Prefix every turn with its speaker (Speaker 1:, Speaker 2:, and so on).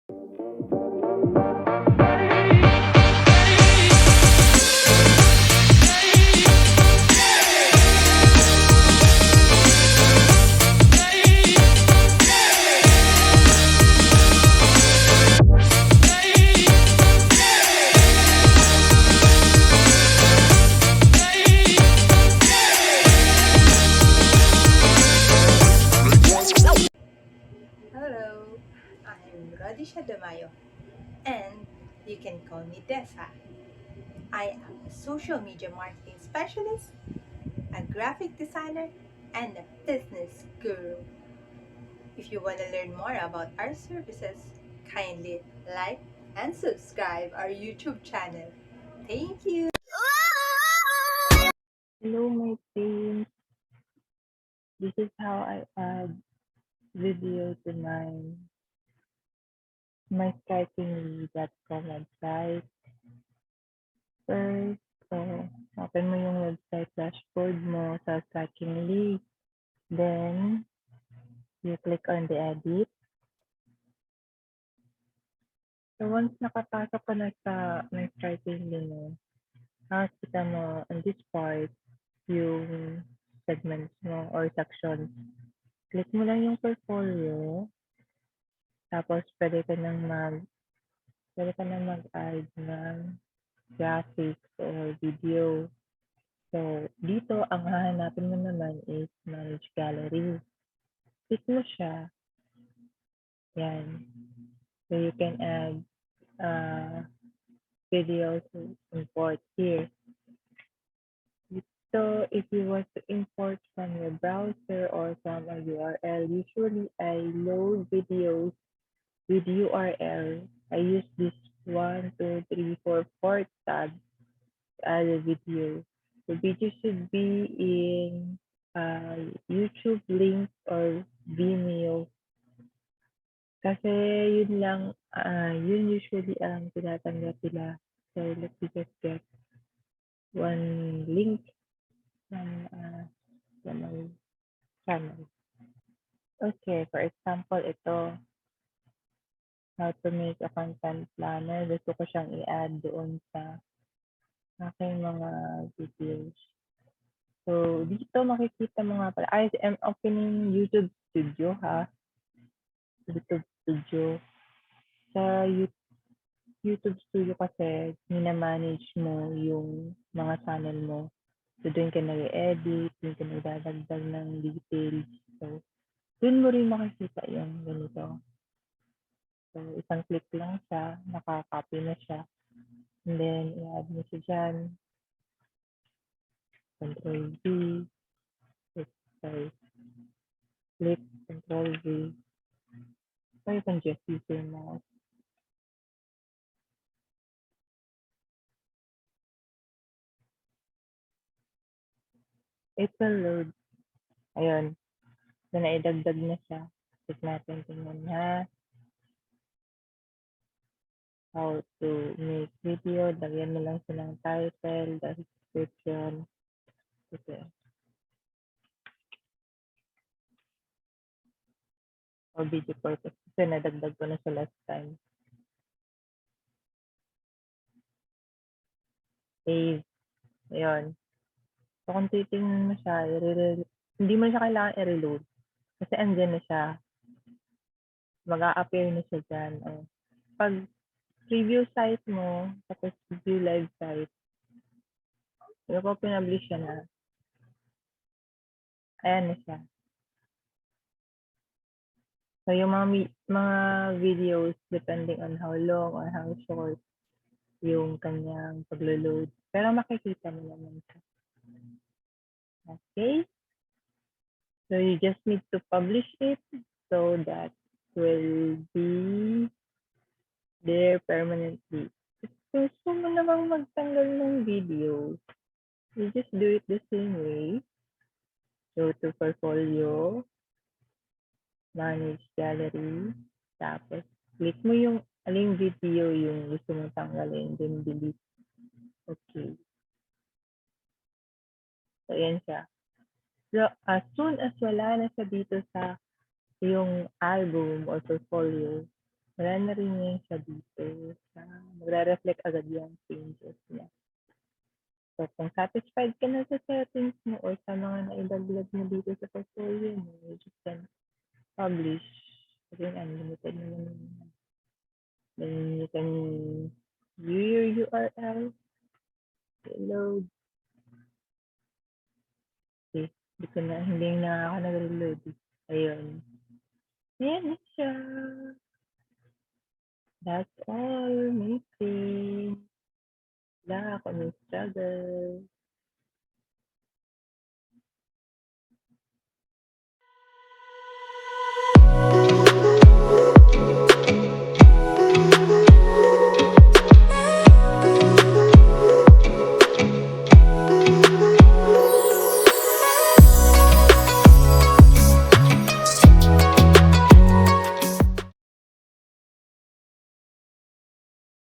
Speaker 1: Hello, I'm Rodisha Damayo, and you can call me Dessa. I am a social media marketing specialist, a graphic designer, and a business guru. If you want to learn more about our services, kindly like and subscribe our YouTube channel. Thank you.
Speaker 2: Hello, my team. This is how I add video to my website. First, open mo yung website dashboard mo sa Stikingly. Then, you click on the edit. So, once nakapasok ka na sa my Stikingly mo, nakakita mo on this part yung segments mo or sections. Click mo lang yung portfolio. Tapos, pwede ka nang mag-add ng graphics or video. So, dito, ang hahanapin mo naman is Manage Gallery. Click mo siya. Yan. So, you can add videos to import here. So, if you want to import from your browser or from a URL, usually I load videos with URL. I use this 1, 2, 3, 4, 4 tab to add a video. The video should be in YouTube link or vemeo. Kasi yun usually ang tinatanggap nila. So let me just get one link from my channel. Okay, for example, ito, how to make a content planner. Gusto ko siyang i-add doon sa aking mga videos. So, dito makikita mo nga pala. I'm opening YouTube Studio, ha? YouTube Studio. Sa YouTube Studio kasi, minamanage mo yung mga channel mo. So, doon ka nag-edit, doon ka nagdadagdag ng details. So, doon mo rin makikita yung ganito. So, isang click lang siya, nakaka-copy na siya. And then, i-add mo siya dyan. Control V. Sorry. Click, Control V. So, you can just use your mouse. It will load. Ayun. So, naidagdag na siya. Check natin, tingnan ha. How to make video. Lagyan mo lang siya ng title, the description. Okay. O video purpose. Kasi nadagdag ko na siya last time. Save. Ayun. So, kung titingnan mo siya, hindi mo siya kailangan i-reload. Kasi andyan na siya. Mag-a-appear na siya dyan. O, pag preview site mo, tapos view live site, ko pinablish siya na. Ayan na siya. So, yung mga videos, depending on how long or how short yung kanyang paglo-load. Pero makikita mo naman siya. Okay? So, you just need to publish it so that will be there permanently. Kung gusto mo namang magtanggal ng video, you just do it the same way. Go to portfolio, manage gallery, tapos click mo yung aling video yung gusto mong tanggalin, then delete. Okay. So, yan siya. So, as soon as wala na siya dito sa yung album or portfolio, Wala na rin yan siya dito. Sa, magre-reflect agad yung changes niya. So, kung satisfied ka na sa settings mo or sa mga naidagdag mo dito sa portfolio mo, you just can publish. Kasi unlimited naman yun. Then you can view your URL, load. Okay, hindi na ako nag-reload. Ayun. Ayan na siya. That's all, making. Wala ako ng struggle.